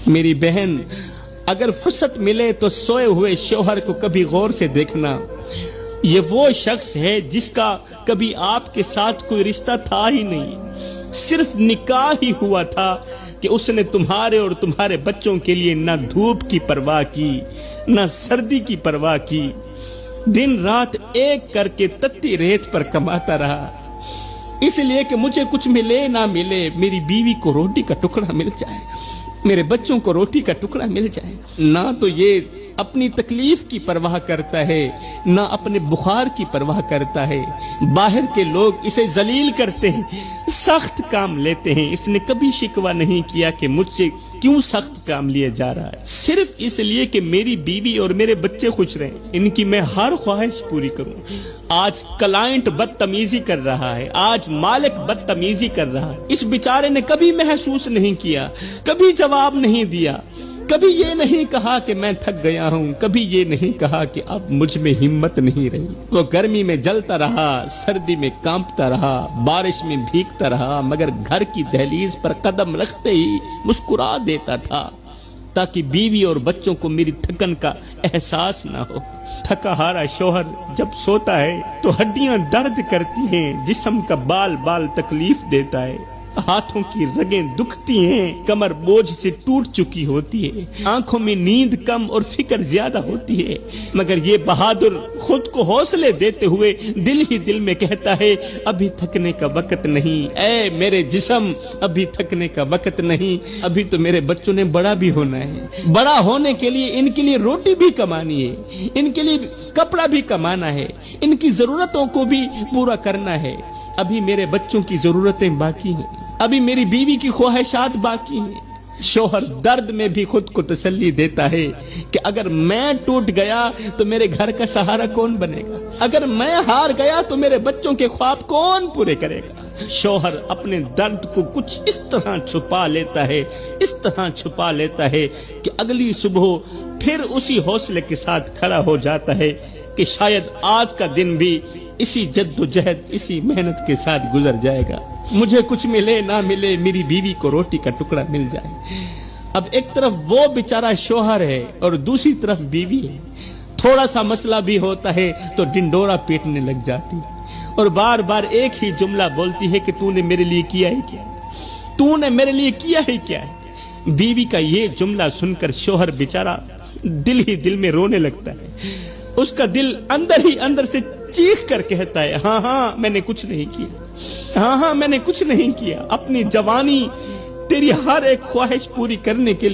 میری بہن، اگر فرصت ملے تو سوئے ہوئے شوہر کو کبھی غور سے دیکھنا۔ یہ وہ شخص ہے جس کا کبھی آپ کے ساتھ کوئی رشتہ تھا ہی نہیں، صرف نکاح ہی ہوا تھا کہ اس نے تمہارے اور تمہارے بچوں کے لیے نہ دھوپ کی پرواہ کی نہ سردی کی پرواہ کی، دن رات ایک کر کے تتی ریت پر کماتا رہا، اس لیے کہ مجھے کچھ ملے نہ ملے، میری بیوی کو روٹی کا ٹکڑا مل جائے، میرے بچوں کو روٹی کا ٹکڑا مل جائے۔ نہ تو یہ اپنی تکلیف کی پرواہ کرتا ہے، نہ اپنے بخار کی پرواہ کرتا ہے۔ باہر کے لوگ اسے ذلیل کرتے ہیں، سخت کام لیتے ہیں، اس نے کبھی شکوہ نہیں کیا کہ مجھ سے کیوں سخت کام لیا جا رہا ہے، صرف اس لیے کہ میری بیوی اور میرے بچے خوش رہیں، ان کی میں ہر خواہش پوری کروں۔ آج کلائنٹ بدتمیزی کر رہا ہے، آج مالک بدتمیزی کر رہا ہے، اس بیچارے نے کبھی محسوس نہیں کیا، کبھی جواب نہیں دیا، کبھی یہ نہیں کہا کہ میں تھک گیا ہوں، کبھی یہ نہیں کہا کہ اب مجھ میں ہمت نہیں رہی۔ وہ گرمی میں جلتا رہا، سردی میں کانپتا رہا، بارش میں بھیگتا رہا، مگر گھر کی دہلیز پر قدم رکھتے ہی مسکرا دیتا تھا تاکہ بیوی اور بچوں کو میری تھکن کا احساس نہ ہو۔ تھکا ہارا شوہر جب سوتا ہے تو ہڈیاں درد کرتی ہیں، جسم کا بال بال تکلیف دیتا ہے، ہاتھوں کی رگیں دکھتی ہیں، کمر بوجھ سے ٹوٹ چکی ہوتی ہے، آنکھوں میں نیند کم اور فکر زیادہ ہوتی ہے، مگر یہ بہادر خود کو حوصلے دیتے ہوئے دل ہی دل میں کہتا ہے ابھی تھکنے کا وقت نہیں، اے میرے جسم ابھی تھکنے کا وقت نہیں، ابھی تو میرے بچوں نے بڑا بھی ہونا ہے، بڑا ہونے کے لیے ان کے لیے روٹی بھی کمانی ہے، ان کے لیے کپڑا بھی کمانا ہے، ان کی ضرورتوں کو بھی پورا کرنا ہے، ابھی میرے بچوں کی ضرورتیں باقی ہیں، ابھی میری بیوی کی خواہشات باقی ہیں۔ شوہر درد میں بھی خود کو تسلی دیتا ہے کہ اگر میں ٹوٹ گیا تو میرے گھر کا سہارا کون بنے گا، اگر میں ہار گیا تو میرے بچوں کے خواب کون پورے کرے گا۔ شوہر اپنے درد کو کچھ اس طرح چھپا لیتا ہے، اس طرح چھپا لیتا ہے کہ اگلی صبح پھر اسی حوصلے کے ساتھ کھڑا ہو جاتا ہے کہ شاید آج کا دن بھی اسی جد و جہد، اسی محنت کے ساتھ گزر جائے گا، مجھے کچھ ملے نہ ملے، میری بیوی کو روٹی کا ٹکڑا مل جائے۔ اب ایک طرف وہ بیچارہ شوہر ہے اور دوسری طرف بیوی ہے، تھوڑا سا مسئلہ بھی ہوتا ہے تو ڈنڈورا پیٹنے لگ جاتی ہے اور بار بار ایک ہی جملہ بولتی ہے کہ تو نے میرے لیے کیا ہی کیا، تو نے میرے لیے کیا ہی کیا ہے۔ بیوی کا یہ جملہ سن کر شوہر بیچارہ دل ہی دل میں رونے لگتا ہے، اس کا دل اندر ہی اندر سے چیخ کر کہتا ہے ہاں ہاں میں نے کچھ نہیں کیا، ہاں ہاں میں نے کچھ نہیں کیا، اپنی جوانی تیری ہر ایک خواہش پوری کرنے کے لیے